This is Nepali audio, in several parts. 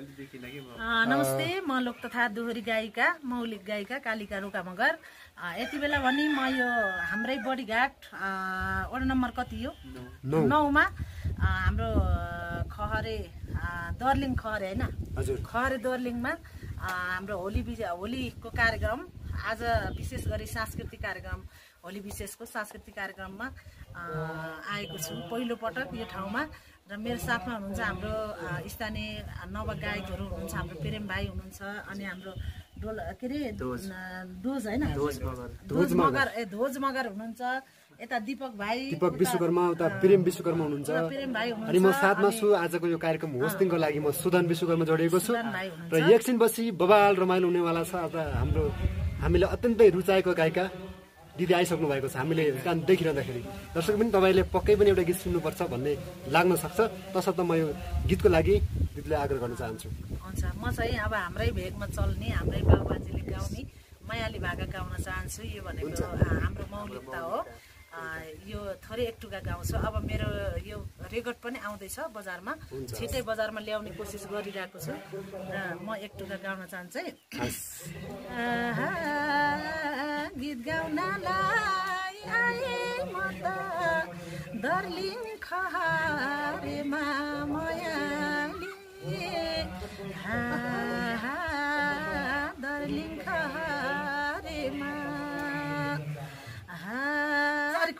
नमस्ते, म लोक तथा दोहोरी गायिका मौलिक गायिका कालिका रोका मगर। यति बेला भने म यो हाम्रै बडीघाट वडा नम्बर कति हो 9 मा हाम्रो खहरे दर्लिङ खहरे हैन खहरे दर्लिङमा हाम्रो होलीको कार्यक्रम आज विशेष गरी सांस्कृतिक कार्यक्रम होली विशेषको सांस्कृतिक कार्यक्रममा आएको छु पहिलो पटक यो ठाउँमा र मेरो साथमा हुनुहुन्छ हाम्रो स्थानीय नवगायकहरू हुनुहुन्छ हाम्रो प्रेम भाइ हुनुहुन्छ अनि हाम्रो ध्वज हैन ध्वज मगर हुनुहुन्छ यता दीपक विश्वकर्मा उता प्रेम विश्वकर्मा हुनुहुन्छ अनि म साथमा छु आजको यो कार्यक्रम होस्टिङको लागि म सुदन विश्वकर्मा जोडिएको छु र एकछिनपछि बबाल रमाइलो हुनेवाला छ आज हामीले अत्यन्तै रुचाएको गायिका दिदी आइसक्नु भएको छ हामीले देखिरहँदाखेरि दर्शक पनि तपाईले पक्कै पनि एउटा गीत सुन्नुपर्छ भन्ने लाग्न सक्छ तसर्थ म यो गीतको लागि दिदीले आग्रह गर्न चाहन्छु। हुन्छ म चाहिँ अब हाम्रै भेगमा चल्ने हाम्रै बाबुबाजेले गाउने मायाली भाका गाउन चाहन्छु। यो भनेको हाम्रो मौलिकता हो। यो थोरै एक टुका गाउँछु। अब मेरो यो रेकर्ड पनि आउँदैछ बजारमा छिटै बजारमा ल्याउने कोसिस गरिरहेको छु र म एक टुका गाउन चाहन्छु है। गीत गाउनलाई आए म त दर्लिङ खहरेमा मायाली दर्लिङ खहरेमा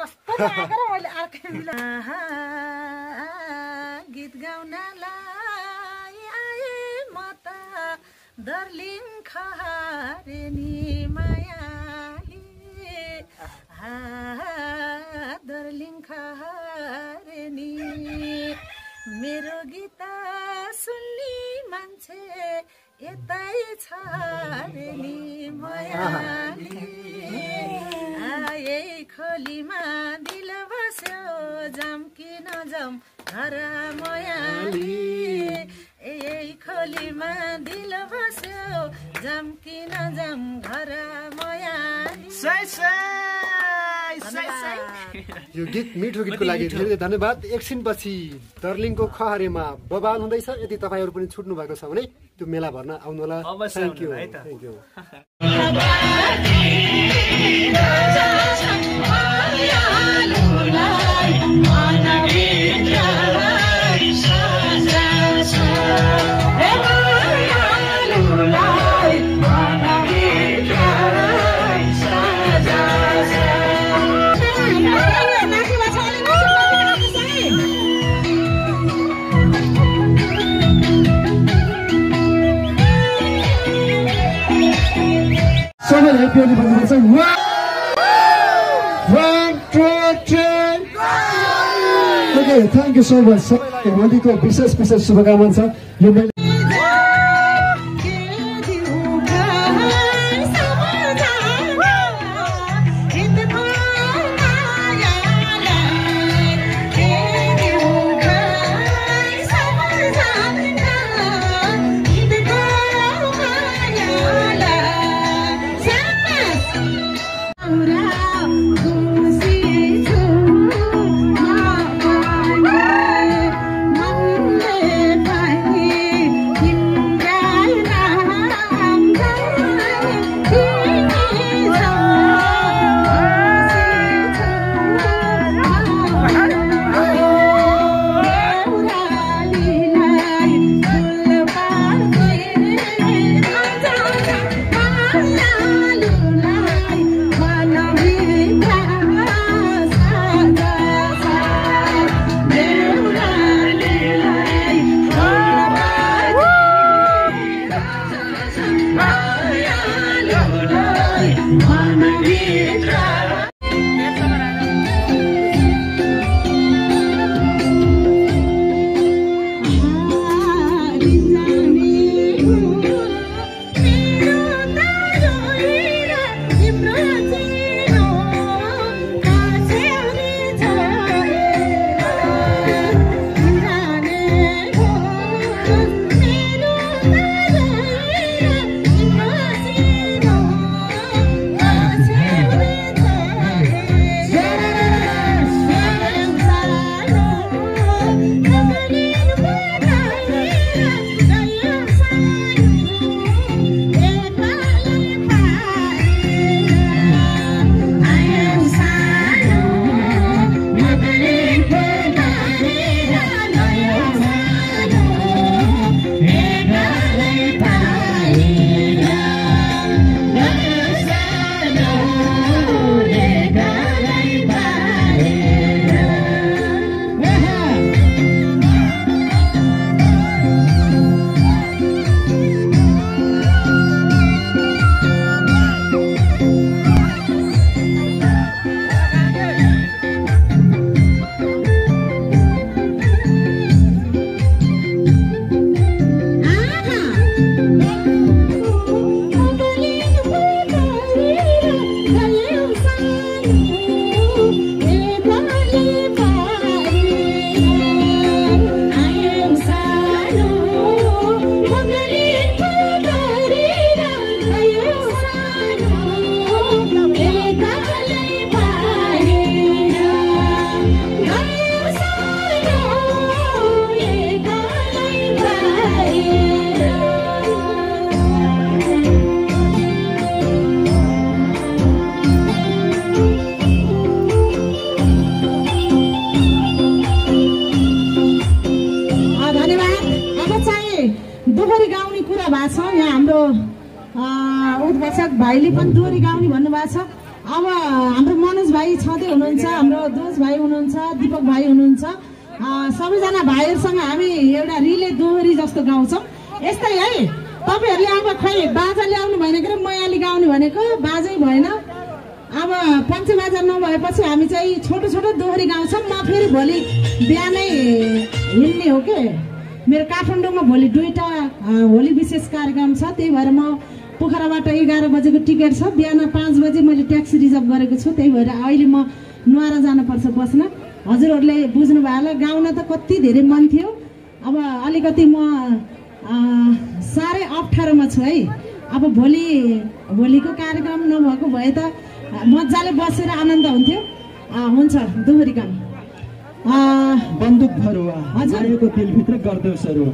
कस्तो लागेर मैले अर्कै मिला गीत गाउनलाई आए म त दर्लिङ खहरेनी मायाली दर्लिङ खहरेनी मेरो गीत सुन्ने मान्छे यतै छ रे नि मायाली यही खोलीमा दिल बस्यो जाम कि नजाम घर मायाली यही खोलीमा दिल बस्यो जाम कि नजाम घर मायाली। यो गीत मिठो गीतको लागि धेरै धन्यवाद। एकछिनपछि दर्लिङको खहरेमा बबाल हुँदैछ। यदि तपाईहरु पनि छुट्नु भएको छ भने त्यो मेला भर्न आउनु होला। Thank you. सबैले हेप्पी होली भन्नुपर्छ। 1 2 3 okay thank you so much. सबैलाई होलीको विशेष शुभकामना छ। यो दोहोरी गाउने कुरा भएको छ। यहाँ हाम्रो उद्घोषक भाइले पनि दोहोरी गाउने भन्नुभएको छ। अब हाम्रो मनोज भाइ छँदै हुनुहुन्छ, हाम्रो दोष भाइ हुनुहुन्छ, दीपक भाइ हुनुहुन्छ। सबैजना भाइहरूसँग हामी एउटा रिले दोहोरी जस्तो गाउँछौँ। यस्तै है, तपाईँहरूले अब खै बाजा ल्याउनु भएन कि मैयाली गाउने भनेको बाजै भएन। अब पञ्चबाजा नभएपछि हामी चाहिँ छोटो छोटो दोहोरी गाउँछौँ। म फेरि भोलि बिहानै हिँड्ने हो कि मेरो काठमाडौँमा भोलि 2टा होली विशेष कार्यक्रम छ। त्यही भएर म पोखराबाट 11 बजेको टिकट छ। बिहान 5 बजे मैले ट्याक्सी रिजर्भ गरेको छु। त्यही भएर अहिले म नुहारा जानुपर्छ बस्न। हजुरहरूले बुझ्नु भयो होला, गाउन त कति धेरै मन थियो। अब अलिकति म साह्रै अप्ठ्यारोमा छु है। अब भोलिको कार्यक्रम नभएको भए त मजाले बसेर आनन्द हुन्थ्यो। हुन्छ दोहोरी गाउँ। बन्दुक भरुवा हजुरको दिलभित्र गर्दै सरुवा।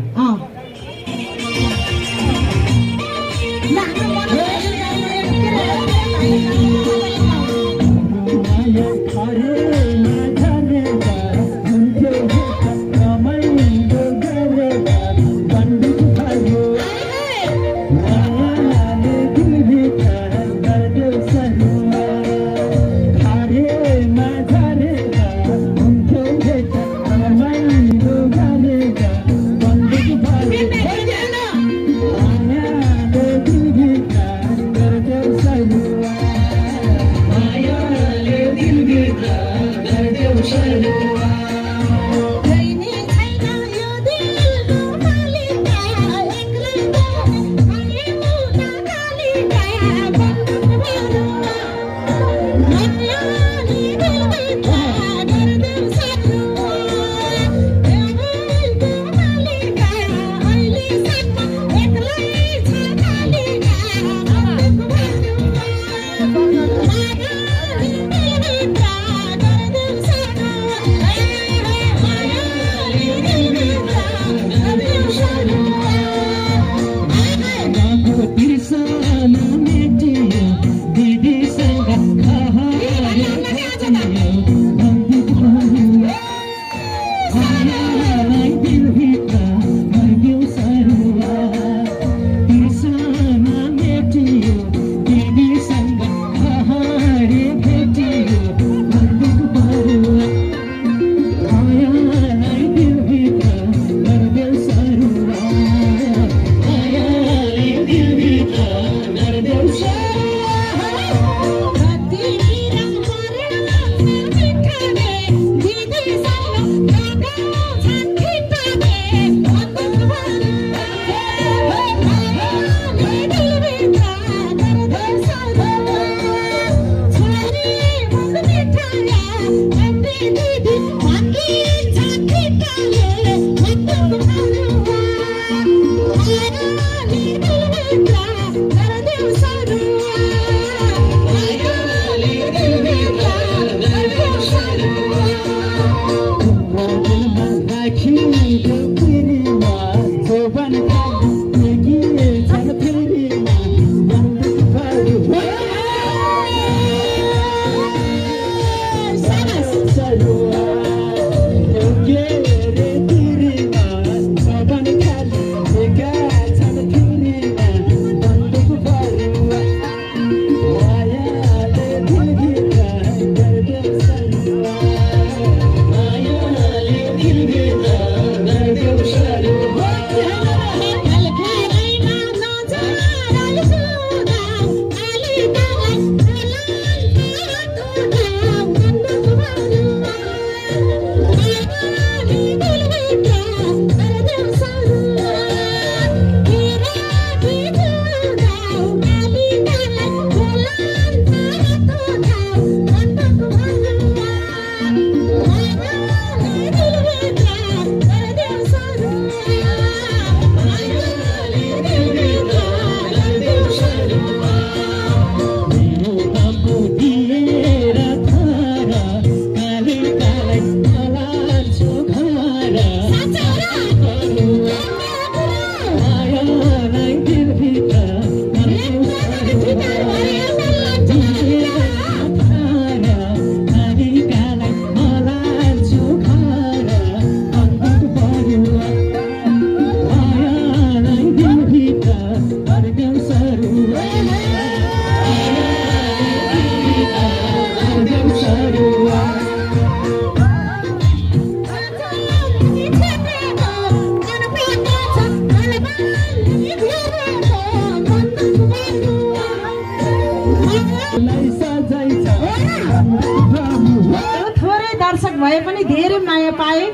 धेरै माया पाएँ।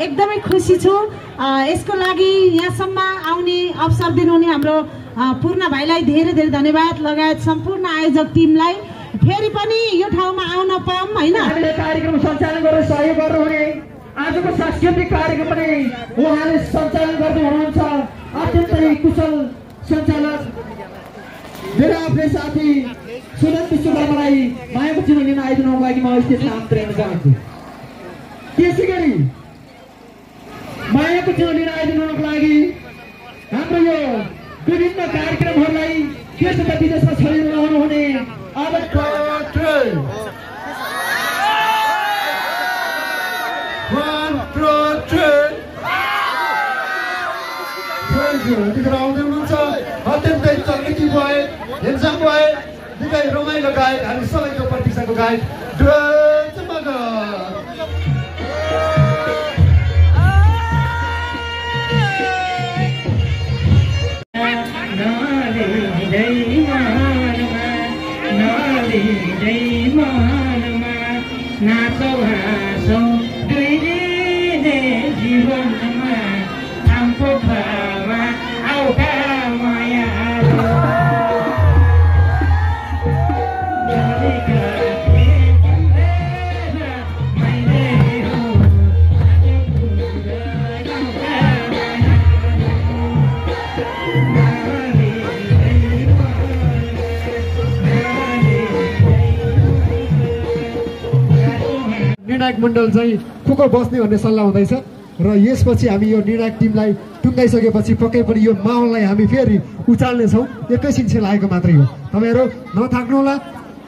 एकदमै खुसी छु। यसको लागि यहाँसम्म आउने अवसर दिनुहुने हाम्रो पूर्ण भाइलाई धेरै धेरै धन्यवाद, लगायत सम्पूर्ण आयोजक टिमलाई फेरि पनि यो ठाउँमा आउन पाऊँ हैन। हामीले कार्यक्रम सञ्चालन गरेर सहयोग गर्नुहुने आजको सांस्कृतिक कार्यक्रम पनि उहाँले सञ्चालन गर्दै हुनुहुन्छ। अत्यन्तै कुशल सञ्चालक मेरो आफ्नै साथी सुदन विश्वकर्मालाई मायाको चिनो लिन आइदिनुको लागि म स्टेजमा आमन्त्रण गर्न चाहन्छु। त्यसै गरी मायाको चिनो लिन आइदिनुको लागि हाम्रो यो विभिन्न कार्यक्रमहरूलाई देश तथा विदेशमा छरिरहनु हुने आउँदै हुनुहुन्छ। अत्यन्तै चर्कित भए, हेन्सम भए, निकै रमाइलो गायक, हामी सबैको प्रतीक्षाको गायक निर्णायक मण्डल चाहिँ को बस्ने भन्ने सल्लाह हुँदैछ र यसपछि हामी यो निर्णायक टिमलाई टुङ्गाइसकेपछि पक्कै पनि यो माहौललाई हामी फेरि उचाल्नेछौँ। एकैछिन सेलाएको मात्रै हो, तपाईँहरू नथाक्नुहोला।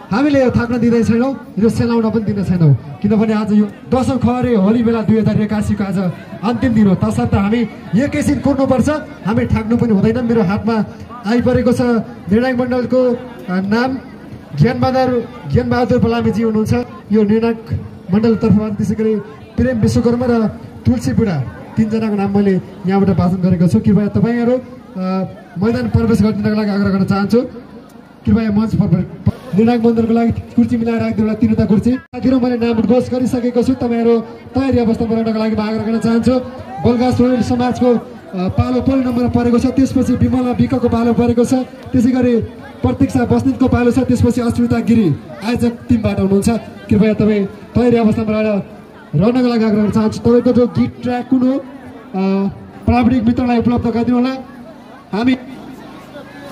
हामीले यो थाक्न दिँदै छैनौँ, यो सेलाउन पनि दिने छैनौँ, किनभने आज यो दशौं खहरे होली मेला 2081 को आज अन्तिम दिन हो। तसर्थ हामी एकैछिन कुर्नुपर्छ, हामी ठाक्नु पनि हुँदैन। मेरो हातमा आइपरेको छ निर्णायक मण्डलको नाम ज्ञानबहादुर बलामेजी हुनुहुन्छ यो निर्णायक मण्डल तर्फबाट। त्यसै गरी प्रेम विश्वकर्मा र तुलसी बुढा, तीनजनाको नाम मैले यहाँबाट भाषण गरेको छु। कृपया तपाईँहरू मैदान प्रवेश गरिदिनको लागि आग्रह गर्न चाहन्छु। कृपया मञ्च निर्णायक मण्डलको लागि कुर्सी मिलाएर राखिदिनु होला, 3वटा कुर्सी। साथीहरू मैले नाम घोष गरिसकेको छु, तपाईँहरू तयारी अवस्थामा रहनको लागि म आग्रह गर्न चाहन्छु। बलगा सोरेन समाजको पालो पहिलो नम्बरमा परेको छ, त्यसपछि विमला विकको पालो परेको छ, त्यसै गरी प्रतीक्षा बस्नेतको पालो छ, त्यसपछि अस्मिता गिरी आयोजक टिमबाट हुनुहुन्छ। कृपया तपाईँ तयारी अवस्थामा रहनको लागि आग्रह गर्न चाहन्छु। तपाईँको जो गीत ट्र्याक कुन हो प्राविधिक मित्रलाई उपलब्ध गरिदिनु होला। हामी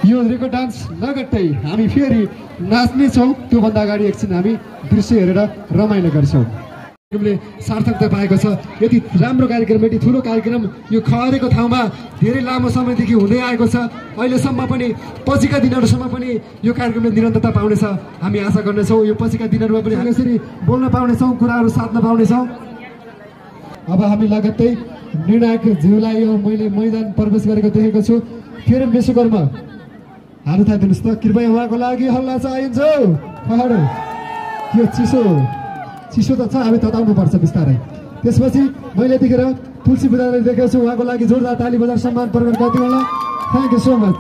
यो रेकर्ड डान्स लगत्तै हामी फेरि नाच्नेछौँ, त्योभन्दा अगाडि एकछिन हामी दृश्य हेरेर रमाइलो गर्छौँ। कार्यक्रमले सार्थकता पाएको छ। यति राम्रो कार्यक्रम, यति ठुलो कार्यक्रम यो खहरेको ठाउँमा धेरै लामो समयदेखि हुँदै आएको छ। अहिलेसम्म पनि पछिका दिनहरूसम्म पनि यो कार्यक्रमले निरन्तरता पाउनेछ हामी आशा गर्नेछौँ। यो पछिका दिनहरूमा पनि हामी यसरी बोल्न पाउनेछौँ, कुराहरू साध्न पाउनेछौँ। अब हामी लगत्तै निर्णायक ज्यूलाई यो मैले मैदान प्रवेश गरेको देखेको छु। फेरि विश्वकर्मा हात उठाइदिनुहोस् त, कृपया उहाँको लागि हल्ला चाहिन्छ। यो चिसो त छ, हामी तताउनुपर्छ बिस्तारै। त्यसपछि मैले यतिखेर तुलसी बुढालाई देखेको छु, उहाँको लागि जोरदार ताली बजाएर सम्मान प्रकट गरिदिनु होला। Thank you so much.